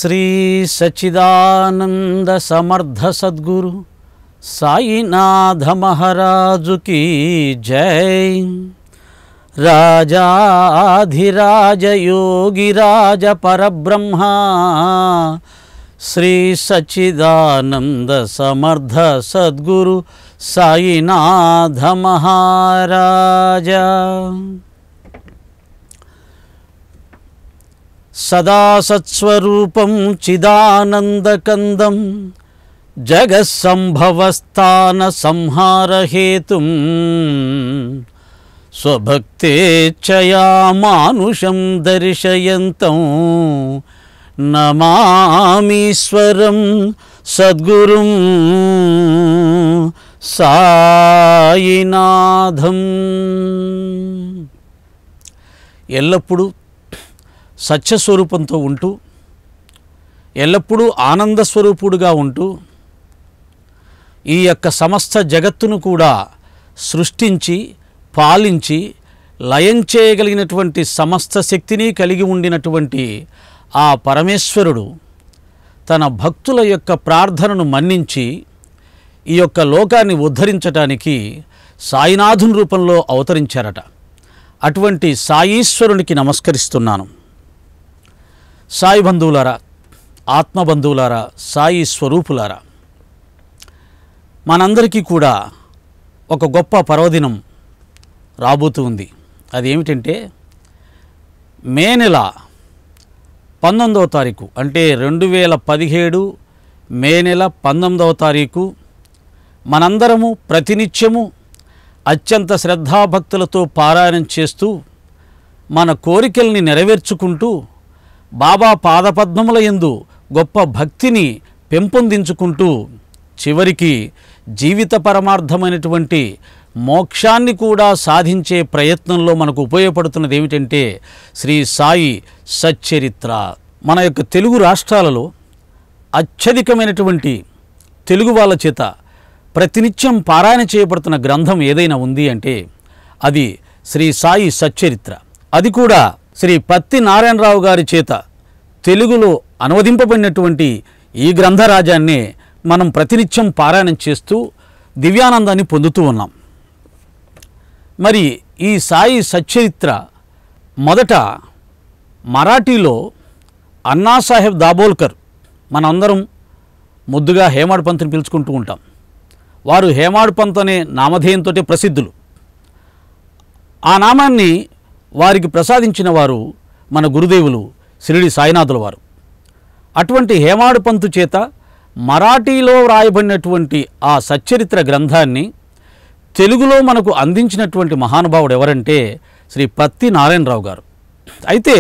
श्री सच्चिदानंद समर्थ सद्गुरु साईनाथ महाराज की जय। राजाधिराज योगिराज परब्रह्मा श्री सच्चिदानंद समर्थ सद्गुरु साईनाथ महाराज। सदा सत्स्वरूपं चिदानंदकंदं जगत्संभवस्थान संहार हेतुं स्वभक्तेच्छया मानुषं दर्शयन्तं नमामीश्वरं सद्गुरुं साईनाथं। ఎల్లప్పుడూ సత్యస్వరూపంతో ఉంటూ ఎల్లప్పుడూ ఆనంద స్వరూపుడుగా ఉంటూ ఈ యొక్క సమస్త జగత్తును కూడా సృష్టించి పాలించి లయం చేయగలిగినటువంటి సమస్త శక్తిని కలిగి ఉండినటువంటి ఆ పరమేశ్వరుడు తన భక్తుల యొక్క ప్రార్థనను మన్నించి ఈ యొక్క లోకాన్ని ఉద్ధరించడానికి సాయినాథుని రూపంలో అవతరించారట. అటువంటి సాయీశ్వరునికి నమస్కరిస్తున్నాను. సాయి బంధువులారా, ఆత్మబంధువులారా, సాయి స్వరూపులారా, మనందరికీ కూడా ఒక గొప్ప పర్వదినం రాబోతూ ఉంది. అదేమిటంటే మే నెల 19వ తారీఖు అంటే 2017 మే నెల 19వ తారీఖు మనందరము ప్రతినిత్యము అత్యంత శ్రద్ధాభక్తులతో పారాయణం చేస్తూ మన కోరికల్ని నెరవేర్చుకుంటూ బాబా పాదపద్మముల యందు గొప్ప భక్తిని పెంపొందించుకుంటూ చివరికి జీవిత పరమార్థమైనటువంటి మోక్షాన్ని కూడా సాధించే ప్రయత్నంలో మనకు ఉపయోగపడుతున్నది ఏమిటంటే శ్రీ సాయి సచ్చరిత్ర. మన యొక్క తెలుగు రాష్ట్రాలలో అత్యధికమైనటువంటి తెలుగు వాళ్ళ చేత ప్రతినిత్యం పారాయణ చేయబడుతున్న గ్రంథం ఏదైనా ఉంది అంటే అది శ్రీ సాయి సచ్చరిత్ర. అది కూడా శ్రీ పత్తి నారాయణరావు గారి చేత తెలుగులో అనువదింపబడినటువంటి ఈ గ్రంథరాజాన్నే మనం ప్రతినిత్యం పారాయణం చేస్తూ దివ్యానందాన్ని పొందుతూ ఉన్నాం. మరి ఈ సాయి సచ్చరిత్ర మొదట మరాఠీలో అన్నాసాహెబ్ దాబోల్కర్, మనందరం ముద్దుగా హేమాడ్ పంత్ని పిలుచుకుంటూ ఉంటాం. వారు హేమాడ్ పంత్ అనే నామధేయంతో ప్రసిద్ధులు. ఆ నామాన్ని వారికి ప్రసాదించిన వారు మన గురుదేవులు షిరిడి సాయినాథుల వారు. అటువంటి హేమాడ్ పంతు చేత మరాఠీలో వ్రాయబడినటువంటి ఆ సచ్చరిత్ర గ్రంథాన్ని తెలుగులో మనకు అందించినటువంటి మహానుభావుడు ఎవరంటే శ్రీ పత్తి నారాయణరావు గారు. అయితే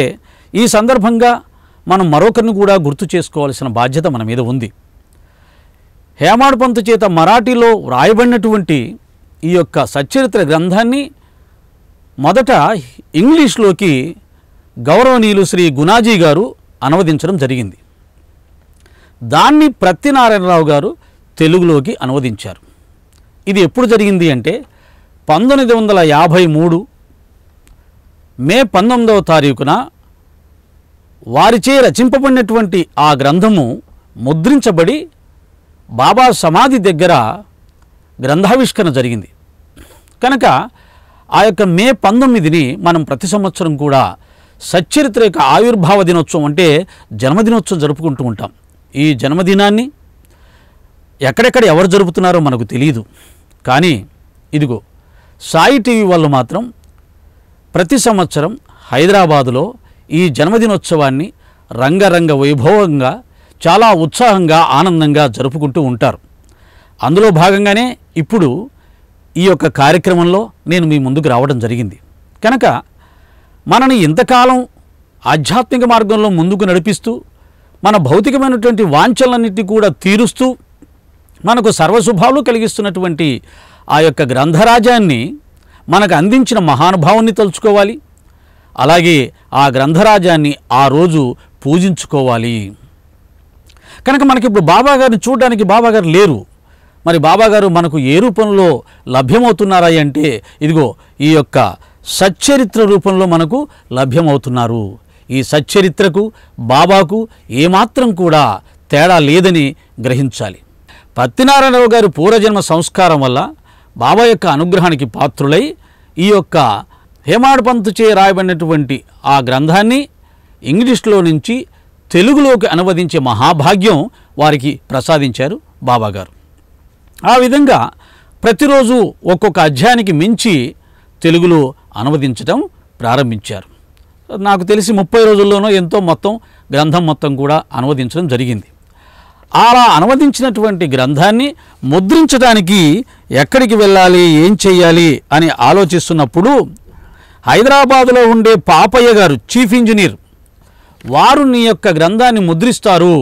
ఈ సందర్భంగా మనం మరొకరిని కూడా గుర్తు చేసుకోవాల్సిన బాధ్యత మన మీద ఉంది. హేమాడ్ పంతు చేత మరాఠీలో వ్రాయబడినటువంటి ఈ యొక్క సచ్చరిత్ర గ్రంథాన్ని మొదట ఇంగ్లీష్లోకి గౌరవనీయులు శ్రీ గుణాజీ గారు అనువదించడం జరిగింది. దాన్ని పత్తి నారాయణరావు గారు తెలుగులోకి అనువదించారు. ఇది ఎప్పుడు జరిగింది అంటే 1953 మే 19వ తారీఖున వారిచే రచింపబడినటువంటి ఆ గ్రంథము ముద్రించబడి బాబా సమాధి దగ్గర గ్రంథావిష్కరణ జరిగింది. కనుక ఆ యొక్క మే 19ని మనం ప్రతి సంవత్సరం కూడా సచ్చరిత్ర యొక్క ఆవిర్భావ దినోత్సవం అంటే జన్మదినోత్సవం జరుపుకుంటూ ఉంటాం. ఈ జన్మదినాన్ని ఎక్కడెక్కడ ఎవరు జరుపుతున్నారో మనకు తెలియదు. కానీ ఇదిగో సాయి టీవీ వాళ్ళు మాత్రం ప్రతి సంవత్సరం హైదరాబాదులో ఈ జన్మదినోత్సవాన్ని రంగరంగ వైభవంగా చాలా ఉత్సాహంగా ఆనందంగా జరుపుకుంటూ ఉంటారు. అందులో భాగంగానే ఇప్పుడు ఈ యొక్క కార్యక్రమంలో నేను మీ ముందుకు రావడం జరిగింది. కనుక మనని ఇంతకాలం ఆధ్యాత్మిక మార్గంలో ముందుకు నడిపిస్తూ మన భౌతికమైనటువంటి వాంఛలన్నింటినీ కూడా తీరుస్తూ మనకు సర్వశుభాలు కలిగిస్తున్నటువంటి ఆ యొక్క గ్రంథరాజాన్ని మనకు అందించిన మహానుభావుని తలుచుకోవాలి. అలాగే ఆ గ్రంథరాజాన్ని ఆ రోజు పూజించుకోవాలి. కనుక మనకి ఇప్పుడు బాబాగారిని చూడడానికి బాబాగారు లేరు. మరి బాబాగారు మనకు ఏ రూపంలో లభ్యమవుతున్నారా అంటే ఇదిగో ఈ యొక్క సచ్చరిత్ర రూపంలో మనకు లభ్యమవుతున్నారు. ఈ సచ్చరిత్రకు బాబాకు ఏమాత్రం కూడా తేడా లేదని గ్రహించాలి. పత్తినారాయణరావు గారి పూర్వజన్మ సంస్కారం వల్ల బాబా యొక్క అనుగ్రహానికి పాత్రులై ఈ యొక్క హేమాడ్ పంత్ చే రాయబడినటువంటి ఆ గ్రంథాన్ని ఇంగ్లీష్లో నుంచి తెలుగులోకి అనువదించే మహాభాగ్యం వారికి ప్రసాదించారు బాబాగారు. ఆ విధంగా ప్రతిరోజు ఒక్కొక్క అధ్యాయానికి మించి తెలుగులో అనువదించడం ప్రారంభించారు. నాకు తెలిసి 30 రోజుల్లోనో ఎంతో మొత్తం గ్రంథం మొత్తం కూడా అనువదించడం జరిగింది. అలా అనువదించినటువంటి గ్రంథాన్ని ముద్రించడానికి ఎక్కడికి వెళ్ళాలి, ఏం చేయాలి అని ఆలోచిస్తున్నప్పుడు హైదరాబాదులో ఉండే పాపయ్య గారు చీఫ్ ఇంజనీర్ వారు నీ యొక్క గ్రంథాన్ని ముద్రిస్తారు,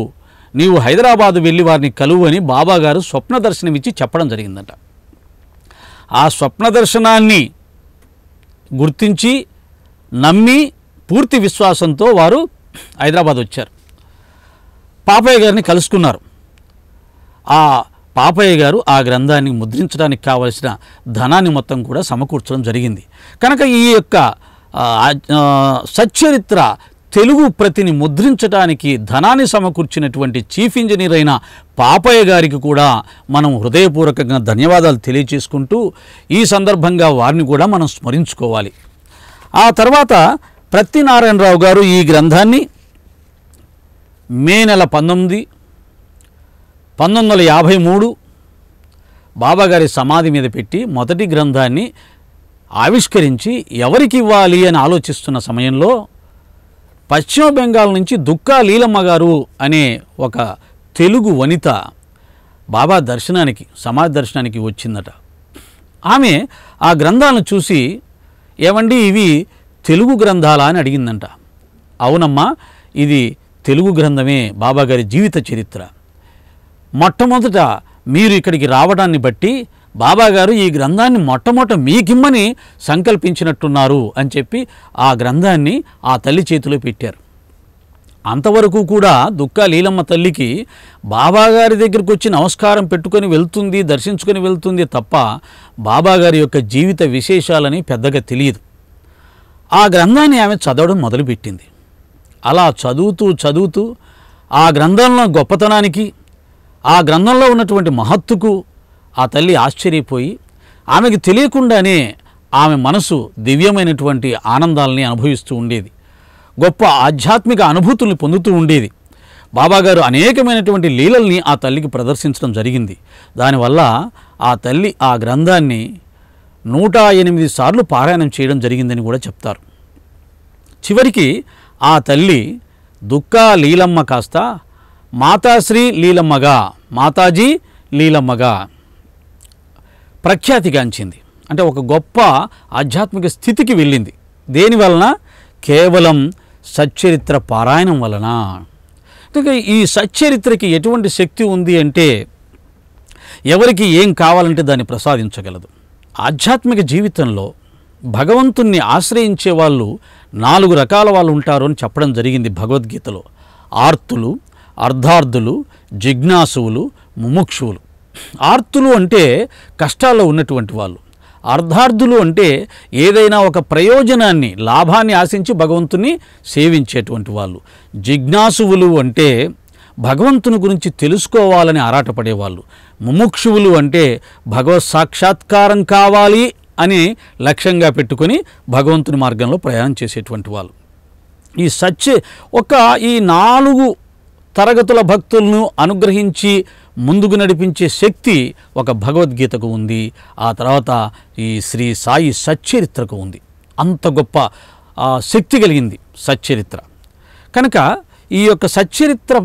నీవు హైదరాబాదు వెళ్ళి వారిని కలువు అని బాబాగారు స్వప్న దర్శనమిచ్చి చెప్పడం జరిగిందట. ఆ స్వప్న దర్శనాన్ని గుర్తించి నమ్మి పూర్తి విశ్వాసంతో వారు హైదరాబాద్ వచ్చారు. పాపయ్య గారిని కలుసుకున్నారు. ఆ పాపయ్య గారు ఆ గ్రంథాన్ని ముద్రించడానికి కావలసిన ధనాన్ని మొత్తం కూడా సమకూర్చడం జరిగింది. కనుక ఈ యొక్క సచ్చరిత్ర తెలుగు ప్రతిని ముద్రించడానికి ధనాన్ని సమకూర్చినటువంటి చీఫ్ ఇంజనీర్ అయిన పాపయ్య గారికి కూడా మనం హృదయపూర్వకంగా ధన్యవాదాలు తెలియచేసుకుంటూ ఈ సందర్భంగా వారిని కూడా మనం స్మరించుకోవాలి. ఆ తర్వాత పత్తినారాయణరావు గారు ఈ గ్రంథాన్ని మే నెల 1953 బాబాగారి సమాధి మీద పెట్టి మొదటి గ్రంథాన్ని ఆవిష్కరించి ఎవరికి ఇవ్వాలి అని ఆలోచిస్తున్న సమయంలో పశ్చిమ బెంగాల్ నుంచి దుక్కా లీలమ్మ గారు అనే ఒక తెలుగు వనిత బాబా దర్శనానికి సమాధి దర్శనానికి వచ్చిందట. ఆమె ఆ గ్రంథాలను చూసి ఏమండి ఇవి తెలుగు గ్రంథాలా అని అడిగిందంట. అవునమ్మా, ఇది తెలుగు గ్రంథమే, బాబాగారి జీవిత చరిత్ర. మొట్టమొదట మీరు ఇక్కడికి రావడాన్ని బట్టి బాబాగారు ఈ గ్రంథాన్ని మొట్టమొదట మీకిమ్మని సంకల్పించినట్టున్నారు అని చెప్పి ఆ గ్రంథాన్ని ఆ తల్లి చేతిలో పెట్టారు. అంతవరకు కూడా దుక్కా లీలమ్మ తల్లికి బాబాగారి దగ్గరికి వచ్చి నమస్కారం పెట్టుకొని వెళ్తుంది, దర్శించుకొని వెళ్తుంది తప్ప బాబాగారి యొక్క జీవిత విశేషాలని పెద్దగా తెలియదు. ఆ గ్రంథాన్ని ఆమె చదవడం మొదలుపెట్టింది. అలా చదువుతూ ఆ గ్రంథంలో గొప్పతనానికి, ఆ గ్రంథంలో ఉన్నటువంటి మహత్తుకు ఆ తల్లి ఆశ్చర్యపోయి ఆమెకు తెలియకుండానే ఆమె మనసు దివ్యమైనటువంటి ఆనందాలని అనుభవిస్తూ ఉండేది. గొప్ప ఆధ్యాత్మిక అనుభూతుల్ని పొందుతూ ఉండేది. బాబాగారు అనేకమైనటువంటి లీలల్ని ఆ తల్లికి ప్రదర్శించడం జరిగింది. దానివల్ల ఆ తల్లి ఆ గ్రంథాన్ని 108 సార్లు పారాయణం చేయడం జరిగిందని కూడా చెప్తారు. చివరికి ఆ తల్లి దుక్కా లీలమ్మ కాస్త మాతాశ్రీ లీలమ్మగా, మాతాజీ లీలమ్మగా ప్రఖ్యాతిగాంచింది. అంటే ఒక గొప్ప ఆధ్యాత్మిక స్థితికి వెళ్ళింది. దేనివలన? కేవలం సచ్చరిత్ర పారాయణం వలన. కనుక ఈ సచ్చరిత్రకి ఎటువంటి శక్తి ఉంది అంటే ఎవరికి ఏం కావాలంటే దాన్ని ప్రసాదించగలదు. ఆధ్యాత్మిక జీవితంలో భగవంతుణ్ణి ఆశ్రయించే వాళ్ళు 4 రకాల వాళ్ళు ఉంటారు అని చెప్పడం జరిగింది భగవద్గీతలో. ఆర్తులు, అర్ధార్థులు, జిజ్ఞాసువులు, ముముక్షువులు. ఆర్తులు అంటే కష్టాల్లో ఉన్నటువంటి వాళ్ళు. అర్ధార్థులు అంటే ఏదైనా ఒక ప్రయోజనాన్ని, లాభాన్ని ఆశించి భగవంతుని సేవించేటువంటి వాళ్ళు. జిజ్ఞాసువులు అంటే భగవంతుని గురించి తెలుసుకోవాలని ఆరాటపడేవాళ్ళు. ముముక్షువులు అంటే భగవత్ సాక్షాత్కారం కావాలి అని లక్ష్యంగా పెట్టుకొని భగవంతుని మార్గంలో ప్రయాణం చేసేటువంటి వాళ్ళు. ఈ ఈ 4 తరగతుల భక్తులను అనుగ్రహించి ముందుకు నడిపించే శక్తి ఒక భగవద్గీతకు ఉంది. ఆ తర్వాత ఈ శ్రీ సాయి సచ్చరిత్రకు ఉంది. అంత గొప్ప శక్తి కలిగింది సచ్చరిత్ర. కనుక ఈ యొక్క సచ్చరిత్ర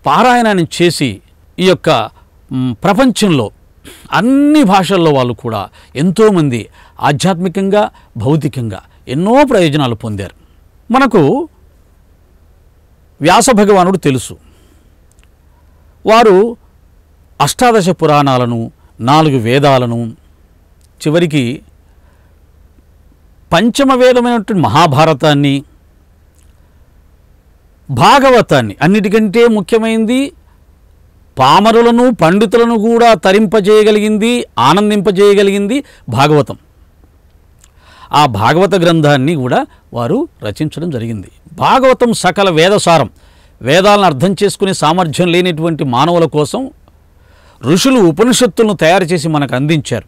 పారాయణాన్ని చేసి ఈ యొక్క ప్రపంచంలో అన్ని భాషల్లో వాళ్ళు కూడా ఎంతోమంది ఆధ్యాత్మికంగా, భౌతికంగా ఎన్నో ప్రయోజనాలు పొందారు. మనకు వ్యాస భగవానుడు తెలుసు. వారు అష్టాదశ పురాణాలను, 4 వేదాలను, చివరికి పంచమ వేదమైనటువంటి మహాభారతాన్ని, భాగవతాన్ని, అన్నిటికంటే ముఖ్యమైనది పామరులను, పండితులను కూడా తరింపజేయగలిగింది, ఆనందింపజేయగలిగింది భాగవతం. ఆ భాగవత గ్రంథాన్ని కూడా వారు రచించడం జరిగింది. భాగవతం సకల వేదసారం, వేదాలను అర్థం చేసుకునే సామర్థ్యం లేనిటువంటి మానవుల కోసం ఋషులు ఉపనిషత్తులను తయారు చేసి మనకు అందించారు.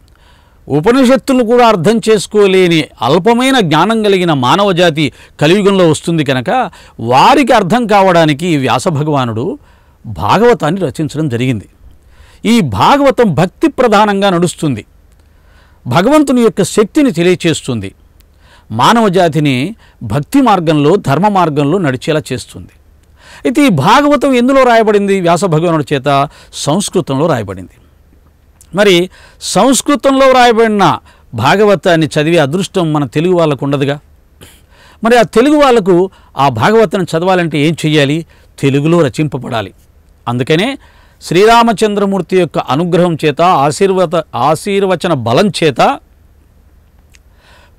ఉపనిషత్తులను కూడా అర్థం చేసుకోలేని అల్పమైన జ్ఞానం కలిగిన మానవ జాతి కలియుగంలో వస్తుంది కనుక వారికి అర్థం కావడానికి వ్యాస భగవానుడు భాగవతాన్ని రచించడం జరిగింది. ఈ భాగవతం భక్తి ప్రధానంగా నడుస్తుంది. భగవంతుని యొక్క శక్తిని తెలియచేస్తుంది. మానవ జాతిని భక్తి మార్గంలో, ధర్మ మార్గంలో నడిచేలా చేస్తుంది. అయితే ఈ భాగవతం ఎందులో రాయబడింది? వ్యాస భగవానుడి చేత సంస్కృతంలో రాయబడింది. మరి సంస్కృతంలో రాయబడిన భాగవతాన్ని చదివే అదృష్టం మన తెలుగు వాళ్ళకు ఉండదుగా. మరి ఆ తెలుగు వాళ్ళకు ఆ భాగవతాన్ని చదవాలంటే ఏం చెయ్యాలి? తెలుగులో రచింపబడాలి. అందుకనే శ్రీరామచంద్రమూర్తి యొక్క అనుగ్రహం చేత, ఆశీర్వచన బలం చేత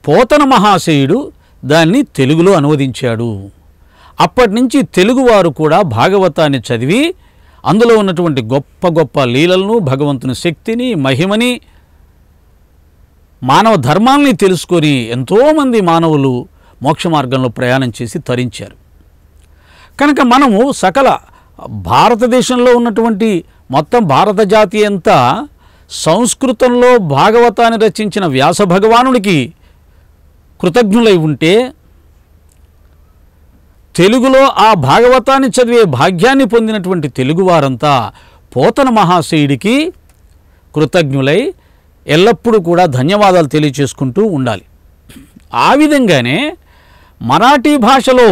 పోతన మహాశయుడు దాన్ని తెలుగులో అనువదించాడు. అప్పటి నుంచి తెలుగువారు కూడా భాగవతాన్ని చదివి అందులో ఉన్నటువంటి గొప్ప గొప్ప లీలలను, భగవంతుని శక్తిని, మహిమని, మానవ ధర్మాల్ని తెలుసుకొని ఎంతోమంది మానవులు మోక్ష మార్గంలో ప్రయాణం చేసి తరించారు. కనుక మనము సకల భారతదేశంలో ఉన్నటువంటి మొత్తం భారత జాతి అంతా సంస్కృతంలో భాగవతాన్ని రచించిన వ్యాస భగవానుడికి కృతజ్ఞులై ఉంటే, తెలుగులో ఆ భాగవతాన్ని చదివే భాగ్యాన్ని పొందినటువంటి తెలుగువారంతా పోతన మహాశయుడికి కృతజ్ఞులై ఎల్లప్పుడూ కూడా ధన్యవాదాలు తెలియచేసుకుంటూ ఉండాలి. ఆ విధంగానే మరాఠీ భాషలో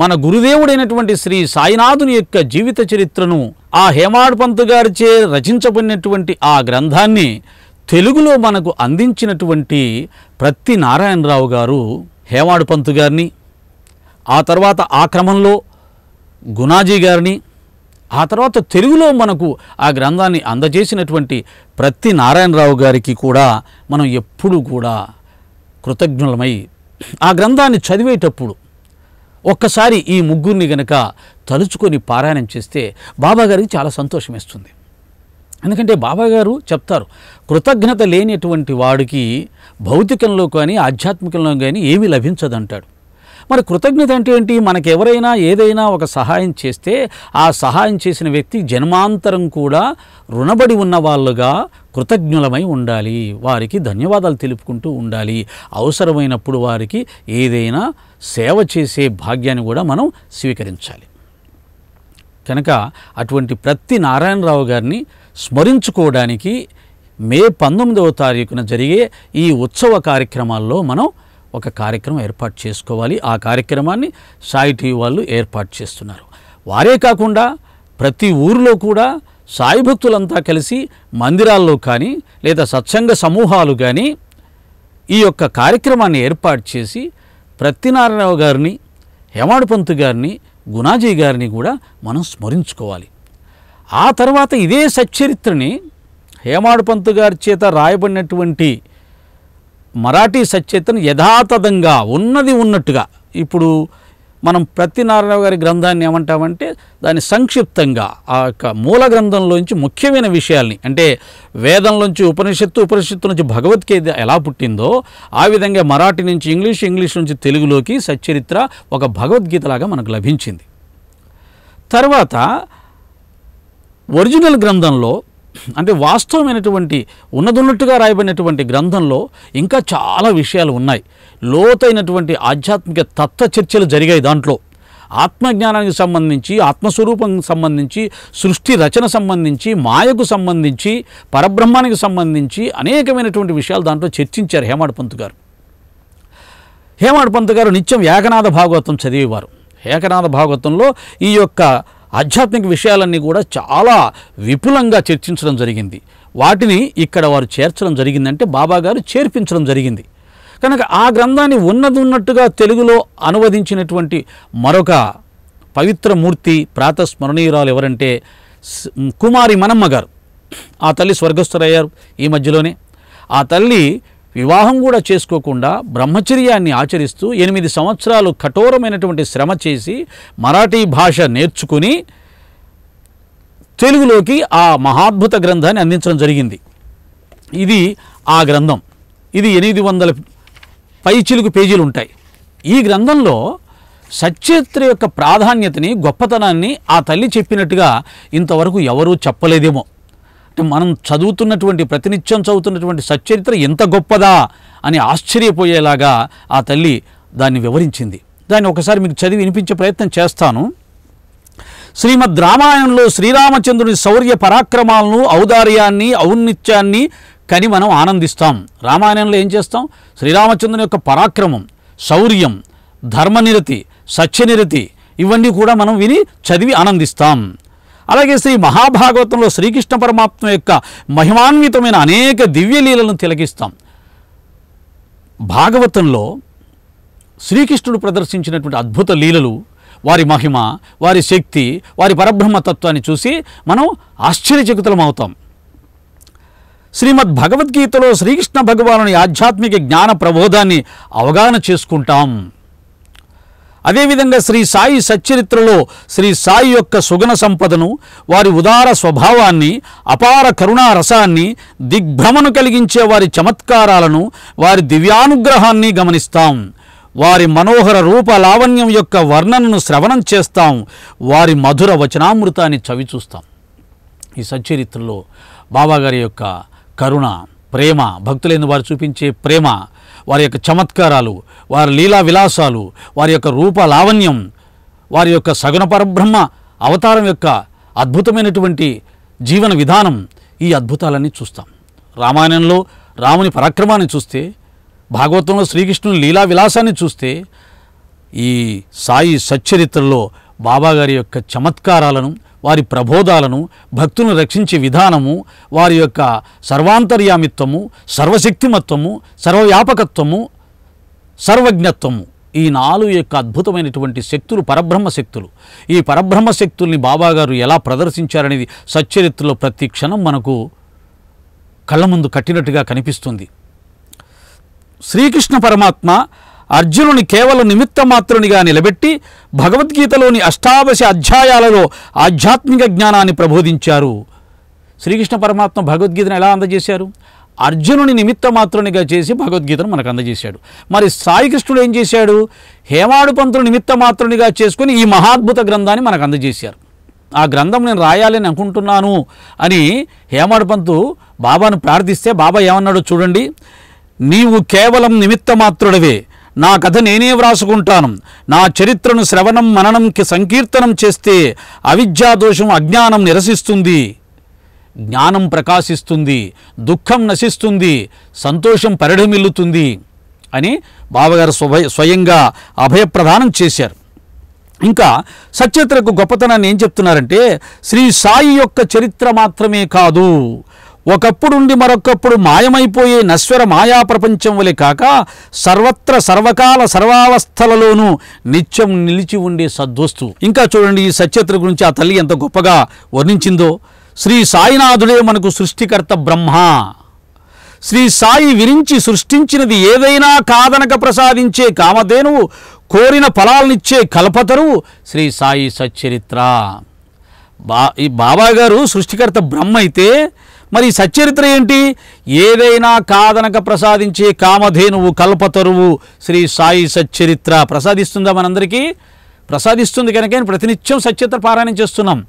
మన గురుదేవుడైనటువంటి శ్రీ సాయినాథుని యొక్క జీవిత చరిత్రను ఆ హేమాడ్ పంత్ గారిచే రచించబడినటువంటి ఆ గ్రంథాన్ని తెలుగులో మనకు అందించినటువంటి ప్రత్తి నారాయణరావు గారు హేమాడ్ పంత్ గారిని, ఆ తర్వాత ఆ క్రమంలో గుణాజీ గారిని, ఆ తర్వాత తెలుగులో మనకు ఆ గ్రంథాన్ని అందజేసినటువంటి ప్రత్తి నారాయణరావు గారికి కూడా మనం ఎప్పుడూ కూడా కృతజ్ఞులమై ఆ గ్రంథాన్ని చదివేటప్పుడు ఒక్కసారి ఈ ముగ్గురిని గనక తలుచుకొని పారాయణం చేస్తే బాబాగారికి చాలా సంతోషం వేస్తుంది. ఎందుకంటే బాబాగారు చెప్తారు, కృతజ్ఞత లేనిటువంటి వాడికి భౌతికంలో కానీ ఆధ్యాత్మికంలో కానీ ఏమీ లభించదంటాడు. మరి కృతజ్ఞత అంటే ఏంటి? మనకెవరైనా ఏదైనా ఒక సహాయం చేస్తే ఆ సహాయం చేసిన వ్యక్తి జన్మాంతరం కూడా రుణబడి ఉన్న వాళ్ళుగా కృతజ్ఞులమై ఉండాలి. వారికి ధన్యవాదాలు తెలుపుకుంటూ ఉండాలి. అవసరమైనప్పుడు వారికి ఏదైనా సేవ చేసే భాగ్యాన్ని కూడా మనం స్వీకరించాలి. కనుక అటువంటి ప్రత్తి నారాయణరావు గారిని స్మరించుకోవడానికి మే 19వ తారీఖున జరిగే ఈ ఉత్సవ కార్యక్రమాల్లో మనం ఒక కార్యక్రమం ఏర్పాటు చేసుకోవాలి. ఆ కార్యక్రమాన్ని సాయి టీవీ వాళ్ళు ఏర్పాటు చేస్తున్నారు. వారే కాకుండా ప్రతి ఊరిలో కూడా సాయి భక్తులంతా కలిసి మందిరాల్లో కానీ లేదా సత్సంగ సమూహాలు కానీ ఈ యొక్క కార్యక్రమాన్ని ఏర్పాటు చేసి ప్రత్తినారాయణరావు గారిని, హేమాడ్ పంత్ గారిని, గుణాజీ గారిని కూడా మనం స్మరించుకోవాలి. ఆ తర్వాత ఇదే సచ్చరిత్రని హేమాడ్ పంత్ గారి చేత రాయబడినటువంటి మరాఠీ సచ్చరిత్రను యథాతథంగా ఉన్నది ఉన్నట్టుగా, ఇప్పుడు మనం ప్రత్తినారాయణ గారి గ్రంథాన్ని ఏమంటామంటే దాన్ని సంక్షిప్తంగా ఆ యొక్క మూల గ్రంథంలోంచి ముఖ్యమైన విషయాల్ని, అంటే వేదంలోంచి ఉపనిషత్తు నుంచి భగవద్గీత ఎలా పుట్టిందో ఆ విధంగా మరాఠీ నుంచి ఇంగ్లీష్ నుంచి తెలుగులోకి సచ్చరిత్ర ఒక భగవద్గీతలాగా మనకు లభించింది. తర్వాత ఒరిజినల్ గ్రంథంలో, అంటే వాస్తవమైనటువంటి ఉన్నదున్నట్టుగా రాయబడినటువంటి గ్రంథంలో ఇంకా చాలా విషయాలు ఉన్నాయి. లోతైనటువంటి ఆధ్యాత్మిక తత్వ చర్చలు జరిగాయి. దాంట్లో ఆత్మజ్ఞానానికి సంబంధించి, ఆత్మస్వరూపానికి సంబంధించి, సృష్టి రచన సంబంధించి, మాయకు సంబంధించి, పరబ్రహ్మానికి సంబంధించి అనేకమైనటువంటి విషయాలు దాంట్లో చర్చించారు హేమాడ్ పంత్ గారు. హేమాడ్ పంత్ గారు నిత్యం ఏకనాథ భాగవతం చదివేవారు. ఏకనాథ భాగవతంలో ఈ యొక్క ఆధ్యాత్మిక విషయాలన్నీ కూడా చాలా విపులంగా చర్చించడం జరిగింది. వాటిని ఇక్కడ వారు చేర్చడం జరిగిందంటే బాబా గారు చేర్పించడం జరిగింది. కనుక ఆ గ్రంథాన్ని ఉన్నట్టుగా తెలుగులో అనువదించినటువంటి మరొక పవిత్ర మూర్తి ప్రాతస్మరణీయురాలు ఎవరంటే కుమారి మనమ్మ గారు. ఆ తల్లి స్వర్గస్థులయ్యారు ఈ మధ్యలోనే. ఆ తల్లి వివాహం కూడా చేసుకోకుండా బ్రహ్మచర్యాన్ని ఆచరిస్తూ 8 సంవత్సరాలు కఠోరమైనటువంటి శ్రమ చేసి మరాఠీ భాష నేర్చుకుని తెలుగులోకి ఆ మహాద్భుత గ్రంథాన్ని అందించడం జరిగింది. ఇది ఆ గ్రంథం. ఇది పైచిలుకు పేజీలు ఉంటాయి. ఈ గ్రంథంలో సచ్చరిత్ర యొక్క ప్రాధాన్యతని, గొప్పతనాన్ని ఆ తల్లి చెప్పినట్టుగా ఇంతవరకు ఎవరూ చెప్పలేదేమో. అంటే మనం చదువుతున్నటువంటి, ప్రతినిత్యం చదువుతున్నటువంటి సచ్చరిత్ర ఎంత గొప్పదా అని ఆశ్చర్యపోయేలాగా ఆ తల్లి దాన్ని వివరించింది. దాన్ని ఒకసారి మీకు చదివి వినిపించే ప్రయత్నం చేస్తాను. శ్రీమద్ రామాయణంలో శ్రీరామచంద్రుని శౌర్య పరాక్రమాలను, ఔదార్యాన్ని, ఔన్నిత్యాన్ని కని మనం ఆనందిస్తాం. రామాయణంలో ఏం చేస్తాం? శ్రీరామచంద్రుని యొక్క పరాక్రమం, శౌర్యం, ధర్మనిరతి, సత్యనిరతి ఇవన్నీ కూడా మనం విని చదివి ఆనందిస్తాం. అలాగే శ్రీ మహాభాగవతంలో శ్రీకృష్ణ పరమాత్మ యొక్క మహిమాన్వితమైన అనేక దివ్యలీలను తిలకిస్తాం. భాగవతంలో శ్రీకృష్ణుడు ప్రదర్శించినటువంటి అద్భుత లీలలు, వారి మహిమ, వారి శక్తి, వారి పరబ్రహ్మతత్వాన్ని చూసి మనం ఆశ్చర్యచకితులం అవుతాం. శ్రీమద్ భగవద్గీతలో శ్రీకృష్ణ భగవానుని ఆధ్యాత్మిక జ్ఞాన ప్రబోధాన్ని అవగాహన చేసుకుంటాం. అదేవిధంగా శ్రీ సాయి సచ్చరిత్రలో శ్రీ సాయి యొక్క సుగుణ సంపదను, వారి ఉదార స్వభావాన్ని, అపార కరుణా రసాన్ని, దిగ్భ్రమను కలిగించే వారి చమత్కారాలను, వారి దివ్యానుగ్రహాన్ని గమనిస్తాం. వారి మనోహర రూప లావణ్యం యొక్క వర్ణనను శ్రవణం చేస్తాం. వారి మధుర వచనామృతాన్ని చవిచూస్తాం. ఈ సచ్చరిత్రలో బాబాగారి యొక్క కరుణ, ప్రేమ, భక్తులైన వారు చూపించే ప్రేమ, వారి యొక్క చమత్కారాలు, వారి లీలా విలాసాలు, వారి యొక్క రూప లావణ్యం, వారి యొక్క సగుణ పరబ్రహ్మ అవతారం యొక్క అద్భుతమైనటువంటి జీవన విధానం, ఈ అద్భుతాలన్నీ చూస్తాం. రామాయణంలో రాముని పరాక్రమాన్ని చూస్తే, భాగవతంలో శ్రీకృష్ణుని లీలా విలాసాన్ని చూస్తే, ఈ సాయి సచ్చరిత్రలో బాబాగారి యొక్క చమత్కారాలను, వారి ప్రబోధాలను, భక్తులను రక్షించే విధానము, వారి యొక్క సర్వాంతర్యామిత్వము, సర్వశక్తిమత్వము, సర్వవ్యాపకత్వము, సర్వజ్ఞత్వము, ఈ 4 యొక్క అద్భుతమైనటువంటి శక్తులు పరబ్రహ్మ శక్తులు. ఈ పరబ్రహ్మ శక్తుల్ని బాబాగారు ఎలా ప్రదర్శించారనేది సచ్చరిత్రలో ప్రతి క్షణం మనకు కళ్ళ ముందు కట్టినట్టుగా కనిపిస్తుంది. శ్రీకృష్ణ పరమాత్మ అర్జునుని కేవలం నిమిత్త మాత్రునిగా నిలబెట్టి భగవద్గీతలోని 8 అధ్యాయాలలో ఆధ్యాత్మిక జ్ఞానాన్ని ప్రబోధించారు. శ్రీకృష్ణ పరమాత్మ భగవద్గీతను ఎలా అందజేశారు? అర్జునుని నిమిత్త మాత్రునిగా చేసి భగవద్గీతను మనకు అందజేశాడు. మరి సాయికృష్ణుడు ఏం చేశాడు? హేమాడు పంతులు నిమిత్త మాత్రునిగా చేసుకుని ఈ మహాద్భుత గ్రంథాన్ని మనకు అందజేశారు. ఆ గ్రంథం నేను రాయాలని అనుకుంటున్నాను అని హేమాడు పంతు బాబాను ప్రార్థిస్తే బాబా ఏమన్నాడో చూడండి. నీవు కేవలం నిమిత్త మాత్రుడవే, నా కథ నేనే వ్రాసుకుంటాను. నా చరిత్రను శ్రవణం మననంకి సంకీర్తనం చేస్తే అవిద్యాదోషం అజ్ఞానం నిరసిస్తుంది, జ్ఞానం ప్రకాశిస్తుంది, దుఃఖం నశిస్తుంది, సంతోషం పరిఢమిల్లుతుంది అని బాబాగారు స్వయంగా అభయప్రదానం చేశారు. ఇంకా సచ్చరిత్రకు గొప్పతనాన్ని ఏం చెప్తున్నారంటే, శ్రీ సాయి యొక్క చరిత్ర మాత్రమే కాదు, ఒకప్పుడుండి మరొకప్పుడు మాయమైపోయే నశ్వర మాయా ప్రపంచం వలె కాక సర్వత్ర సర్వకాల సర్వావస్థలలోనూ నిత్యం నిలిచి ఉండే సద్వస్తు. ఇంకా చూడండి ఈ సచ్చరిత్ర గురించి ఆ తల్లి ఎంత గొప్పగా వర్ణించిందో. శ్రీ సాయినాథుడే మనకు సృష్టికర్త బ్రహ్మ. శ్రీ సాయి విరించి సృష్టించినది ఏదైనా కాదనక ప్రసాదించే కామధేనువు, కోరిన ఫలాలనిచ్చే కల్పతరువు శ్రీ సాయి సచ్చరిత్ర. ఈ బాబాగారు సృష్టికర్త బ్రహ్మ అయితే మరి సచ్చరిత్ర ఏంటి? ఏదైనా కాదనక ప్రసాదించే కామధేనువు, కల్పతరువు శ్రీ సాయి సచ్చరిత్ర. ప్రసాదిస్తుందా? మనందరికీ ప్రసాదిస్తుంది. కనుక ప్రతినిత్యం సచ్చరిత్ర పారాయణం చేస్తున్నాం.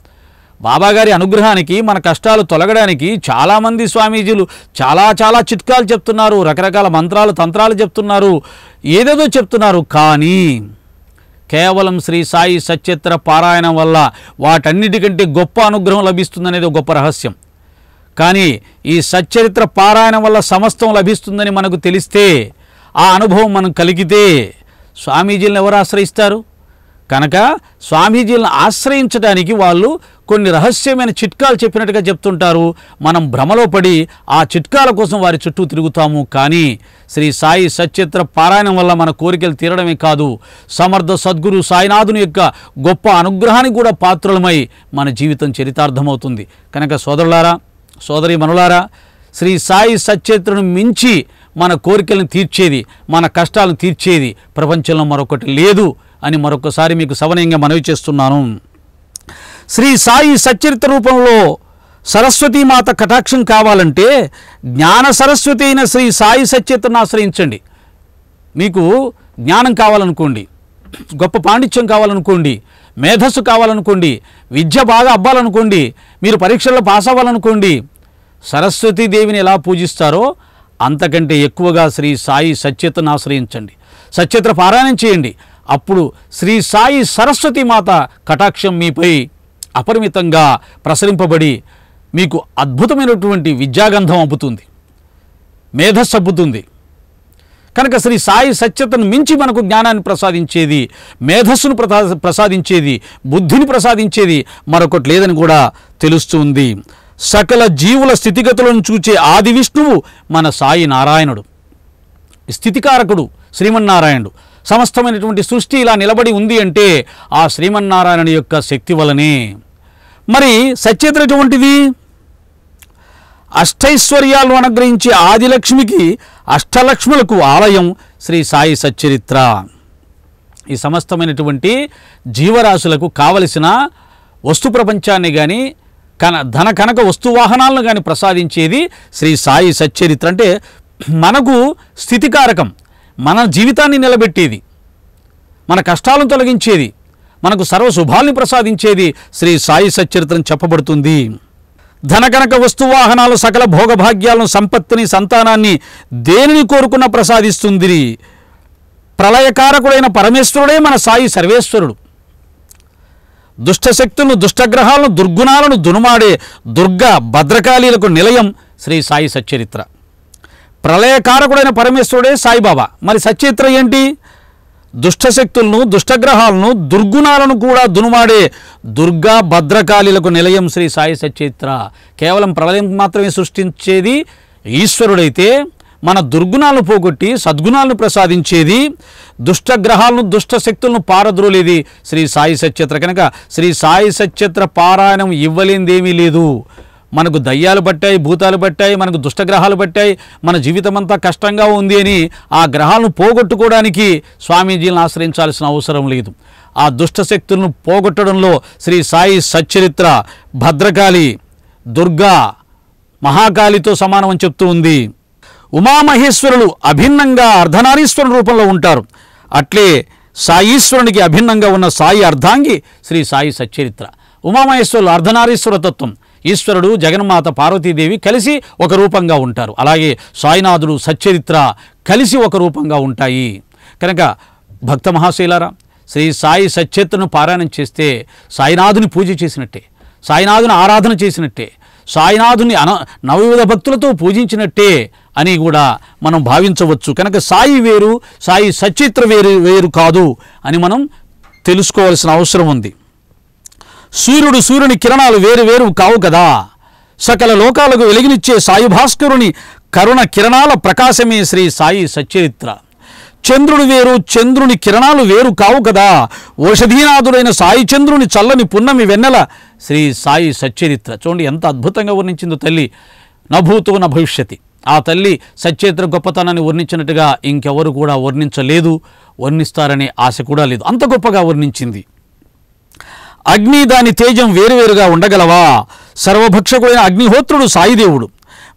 బాబాగారి అనుగ్రహానికి, మన కష్టాలు తొలగడానికి చాలామంది స్వామీజీలు చాలా చిట్కాలు చెప్తున్నారు, రకరకాల మంత్రాలు తంత్రాలు చెప్తున్నారు, ఏదేదో చెప్తున్నారు. కానీ కేవలం శ్రీ సాయి సచ్చరిత్ర పారాయణం వల్ల వాటన్నిటికంటే గొప్ప అనుగ్రహం లభిస్తుందనేది ఒక గొప్ప రహస్యం. కానీ ఈ సచ్చరిత్ర పారాయణం వల్ల సమస్తం లభిస్తుందని మనకు తెలిస్తే, ఆ అనుభవం మనం కలిగితే స్వామీజీలను ఎవరు ఆశ్రయిస్తారు? కనుక స్వామీజీలను ఆశ్రయించడానికి వాళ్ళు కొన్ని రహస్యమైన చిట్కాలు చెప్పినట్టుగా చెప్తుంటారు. మనం భ్రమలో పడి ఆ చిట్కాల కోసం వారి చుట్టూ తిరుగుతాము. కానీ శ్రీ సాయి సచ్చరిత్ర పారాయణం వల్ల మన కోరికలు తీరడమే కాదు, సమర్థ సద్గురు సాయినాథుని యొక్క గొప్ప అనుగ్రహానికి కూడా పాత్రులమై మన జీవితం చరితార్థమవుతుంది. కనుక సోదరులారా, సోదరి మనులారా, శ్రీ సాయి సచ్చరిత్రను మించి మన కోరికలను తీర్చేది, మన కష్టాలను తీర్చేది ప్రపంచంలో మరొకటి లేదు అని మరొకసారి మీకు సవనీయంగా మనవి చేస్తున్నాను. శ్రీ సాయి సచ్చరిత్ర రూపంలో సరస్వతీమాత కటాక్షం కావాలంటే జ్ఞాన సరస్వతి అయిన శ్రీ సాయి సచ్చరిత్రను ఆశ్రయించండి. మీకు జ్ఞానం కావాలనుకోండి, గొప్ప పాండిత్యం కావాలనుకోండి, మేధస్సు కావాలనుకోండి, విద్య బాగా అవ్వాలనుకోండి, మీరు పరీక్షల్లో పాస్ అవ్వాలనుకోండి, సరస్వతీదేవిని ఎలా పూజిస్తారో అంతకంటే ఎక్కువగా శ్రీ సాయి సచ్చేతను ఆశ్రయించండి, సచ్చేత పారాయణం చేయండి. అప్పుడు శ్రీ సాయి సరస్వతీ మాత కటాక్షం మీపై అపరిమితంగా ప్రసరింపబడి మీకు అద్భుతమైనటువంటి విద్యాగంధం అబ్బుతుంది, మేధస్సు అబ్బుతుంది. కనుక శ్రీ సాయి సత్యతను మించి మనకు జ్ఞానాన్ని ప్రసాదించేది, మేధస్సును ప్రసాదించేది, బుద్ధిని ప్రసాదించేది మరొకటి లేదని కూడా తెలుస్తుంది. సకల జీవుల స్థితిగతులను చూచే ఆది విష్ణువు మన సాయి నారాయణుడు, స్థితికారకుడు శ్రీమన్నారాయణుడు. సమస్తమైనటువంటి సృష్టి ఇలా నిలబడి ఉంది అంటే ఆ శ్రీమన్నారాయణుని యొక్క శక్తి వలనే. మరి సచ్చేత ఎటువంటిది? అష్టైశ్వర్యాలను అనుగ్రహించే ఆదిలక్ష్మికి అష్టలక్ష్ములకు ఆలయం శ్రీ సాయి సచ్చరిత్ర. ఈ సమస్తమైనటువంటి జీవరాశులకు కావలసిన వస్తు ప్రపంచాన్ని కానీ ధన కనక వస్తువాహనాలను కానీ ప్రసాదించేది శ్రీ సాయి సచ్చరిత్ర. అంటే మనకు స్థితికారకం, మన జీవితాన్ని నిలబెట్టేది, మన కష్టాలను తొలగించేది, మనకు సర్వశుభాల్ని ప్రసాదించేది శ్రీ సాయి సచ్చరిత్రని చెప్పబడుతుంది. ధనకనక వస్తువాహనాలు సకల భోగభాగ్యాలను, సంపత్తిని, సంతానాన్ని దేనిని కోరుకున్న ప్రసాదిస్తుంది. ప్రళయకారకుడైన పరమేశ్వరుడే మన సాయి సర్వేశ్వరుడు. దుష్టశక్తులను, దుష్టగ్రహాలను, దుర్గుణాలను దునుమాడే దుర్గా భద్రకాళీలకు నిలయం శ్రీ సాయి సచ్చరిత్ర. ప్రళయకారకుడైన పరమేశ్వరుడే సాయిబాబా. మరి సచ్చరిత్ర ఏంటి? దుష్టశక్తులను, దుష్టగ్రహాలను, దుర్గుణాలను కూడా దునుమాడే దుర్గా భద్రకాళీలకు నిలయం శ్రీ సాయి సచ్చరిత్ర. కేవలం ప్రళయం మాత్రమే సృష్టించేది ఈశ్వరుడైతే, మన దుర్గుణాలను పోగొట్టి సద్గుణాలను ప్రసాదించేది, దుష్టగ్రహాలను, దుష్టశక్తులను పారద్రోలేది శ్రీ సాయి సచ్చరిత్ర. కనుక శ్రీ సాయి సచ్చరిత్ర పారాయణం ఇవ్వలేనిదేమీ లేదు. మనకు దయ్యాలు పట్టాయి, భూతాలు పట్టాయి, మనకు దుష్టగ్రహాలు పట్టాయి, మన జీవితం అంతా కష్టంగా ఉంది అని ఆ గ్రహాలను పోగొట్టుకోవడానికి స్వామీజీలను ఆశ్రయించాల్సిన అవసరం లేదు. ఆ దుష్టశక్తులను పోగొట్టడంలో శ్రీ సాయి సచ్చరిత్ర భద్రకాళి, దుర్గా, మహాకాళితో సమానం అని చెప్తూ ఉంది. ఉమామహేశ్వరులు అభిన్నంగా అర్ధనారీశ్వరుని రూపంలో ఉంటారు. అట్లే సాయీశ్వరునికి అభిన్నంగా ఉన్న సాయి అర్ధాంగి శ్రీ సాయి సచ్చరిత్ర. ఉమామహేశ్వరులు అర్ధనారీశ్వర తత్వం, ఈశ్వరుడు, జగన్మాత, పార్వతీదేవి కలిసి ఒక రూపంగా ఉంటారు. అలాగే సాయినాథుడు, సచ్చరిత్ర కలిసి ఒక రూపంగా ఉంటాయి. కనుక భక్త మహాశైలారా, శ్రీ సాయి సచ్చరిత్రను పారాయణం చేస్తే సాయినాథుని పూజ చేసినట్టే, సాయినాథుని ఆరాధన చేసినట్టే, సాయినాథుని నవవిధ భక్తులతో పూజించినట్టే అని కూడా మనం భావించవచ్చు. కనుక సాయి వేరు, సాయి సచ్చరిత్ర వేరు కాదు అని మనం తెలుసుకోవాల్సిన అవసరం ఉంది. సూర్యుని కిరణాలు వేరు కావు కదా. సకల లోకాలకు వెలుగునిచ్చే సాయి భాస్కరుని కరుణ కిరణాల ప్రకాశమే శ్రీ సాయి సచ్చరిత్ర. చంద్రుడు వేరు, చంద్రుని కిరణాలు వేరు కావు కదా. ఓషధీనాథుడైన సాయి చంద్రుని చల్లని పున్నమి వెన్నెల శ్రీ సాయి సచ్చరిత్ర. చూడండి ఎంత అద్భుతంగా వర్ణించిందో తల్లి. నభూతో న భవిష్యతి. ఆ తల్లి సచ్చరిత్ర గొప్పతనాన్ని వర్ణించినట్టుగా ఇంకెవరు కూడా వర్ణించలేదు, వర్ణిస్తారనే ఆశ కూడా లేదు. అంత గొప్పగా వర్ణించింది. అగ్ని దాని తేజం వేరువేరుగా ఉండగలవా? సర్వభక్షకుడైన అగ్నిహోత్రుడు సాయిదేవుడు.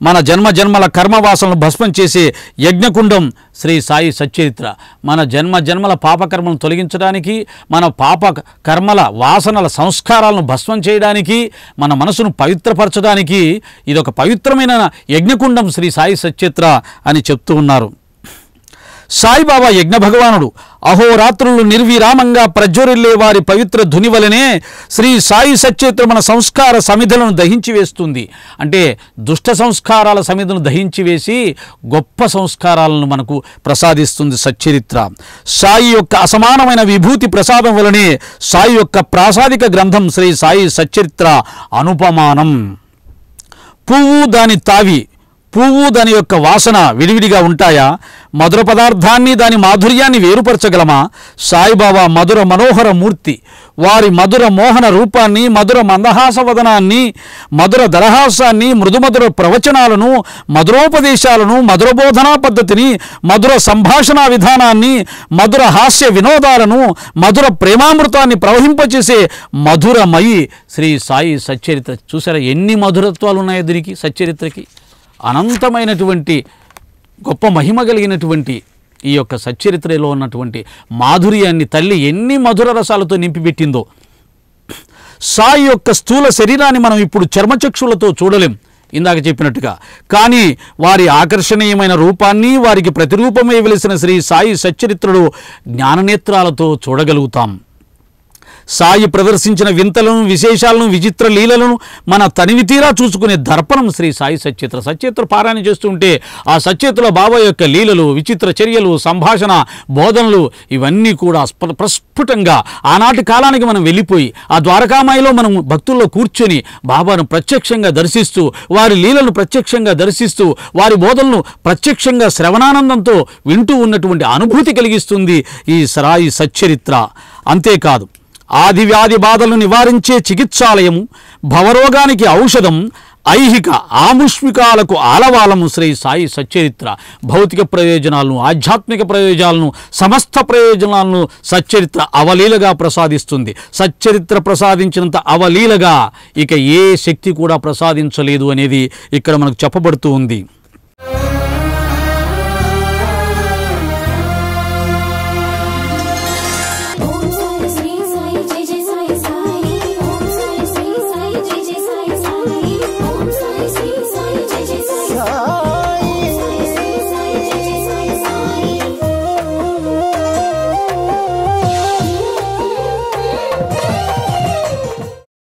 మన జన్మల కర్మవాసనలు భస్మం చేసే యజ్ఞకుండం శ్రీ సాయి సచ్చరిత్ర. మన జన్మల పాపకర్మలను తొలగించడానికి, మన పాప కర్మల వాసనల సంస్కారాలను భస్మం చేయడానికి, మన మనసును పవిత్రపరచడానికి ఇదొక పవిత్రమైన యజ్ఞకుండం శ్రీ సాయి సచ్చరిత్ర అని చెప్తూ ఉన్నారు. సాయిబాబా యజ్ఞ భగవానుడు. అహోరాత్రులు నిర్విరామంగా ప్రజ్వరిల్లే వారి పవిత్ర ధుని వలనే శ్రీ సాయి సచ్చరిత్ర మన సంస్కార సమిధులను దహించి వేస్తుంది. అంటే దుష్ట సంస్కారాల సమిధులను దహించి వేసి గొప్ప సంస్కారాలను మనకు ప్రసాదిస్తుంది సచ్చరిత్ర. సాయి యొక్క అసమానమైన విభూతి ప్రసాదం వలనే సాయి యొక్క ప్రాసాదిక గ్రంథం శ్రీ సాయి సచ్చరిత్ర అనుపమానం. పువ్వు దాని తావి, పువ్వు దాని యొక్క వాసన విడివిడిగా ఉంటాయా? మధుర పదార్థాన్ని, దాని మాధుర్యాన్ని వేరుపరచగలమా? సాయిబాబా మధుర మనోహర మూర్తి. వారి మధుర మోహన రూపాన్ని, మధుర మందహాసవదనాన్ని, మధుర దరహాసాన్ని, మృదుమధుర ప్రవచనాలను, మధురోపదేశాలను, మధుర బోధనా పద్ధతిని, మధుర సంభాషణా విధానాన్ని, మధుర హాస్య వినోదాలను, మధుర ప్రేమామృతాన్ని ప్రవహింపచేసే మధురమయి శ్రీ సాయి సచ్చరిత్ర. చూసారా ఎన్ని మధురత్వాలు ఉన్నాయో దీనికి, సచ్చరిత్రకి. అనంతమైనటువంటి గొప్ప మహిమ కలిగినటువంటి ఈ యొక్క సచ్చరిత్రలో ఉన్నటువంటి మాధుర్యాన్ని తల్లి ఎన్ని మధుర రసాలతో నింపిపెట్టిందో. సాయి యొక్క స్థూల శరీరాన్ని మనం ఇప్పుడు చర్మచక్షులతో చూడలేం ఇందాక చెప్పినట్టుగా, కానీ వారి ఆకర్షణీయమైన రూపాన్ని, వారికి ప్రతిరూపమై వెలిసిన శ్రీ సాయి సచ్చరిత్రలో జ్ఞాననేత్రాలతో చూడగలుగుతాం. సాయి ప్రదర్శించిన వింతలను, విశేషాలను, విచిత్ర లీలలను మన తనివి తీరా చూసుకునే దర్పణం శ్రీ సాయి సచ్చరిత్ర. సచ్చరిత్ర పారాయణ చేస్తుంటే ఆ సచ్చరిత్రలో బాబా యొక్క లీలలు, విచిత్ర చర్యలు, సంభాషణ, బోధనలు ఇవన్నీ కూడా ప్రస్ఫుటంగా ఆనాటి కాలానికి మనం వెళ్ళిపోయి ఆ ద్వారకామాయిలో మనం భక్తుల్లో కూర్చొని బాబాను ప్రత్యక్షంగా దర్శిస్తూ, వారి లీలను ప్రత్యక్షంగా దర్శిస్తూ, వారి బోధనలు ప్రత్యక్షంగా శ్రవణానందంతో వింటూ ఉన్నటువంటి అనుభూతి కలిగిస్తుంది ఈ సాయి సచ్చరిత్ర. అంతేకాదు, ఆది వ్యాధి బాధలను నివారించే చికిత్సాలయము, భవరోగానికి ఔషధం, ఐహిక ఆముష్మికాలకు ఆలవాలము శ్రీ సాయి సచ్చరిత్ర. భౌతిక ప్రయోజనాలను, ఆధ్యాత్మిక ప్రయోజనాలను, సమస్త ప్రయోజనాలను సచ్చరిత్ర అవలీలగా ప్రసాదిస్తుంది. సచ్చరిత్ర ప్రసాదించినంత అవలీలగా ఇక ఏ శక్తి కూడా ప్రసాదించలేదు అనేది ఇక్కడ మనకు చెప్పబడుతూ ఉంది.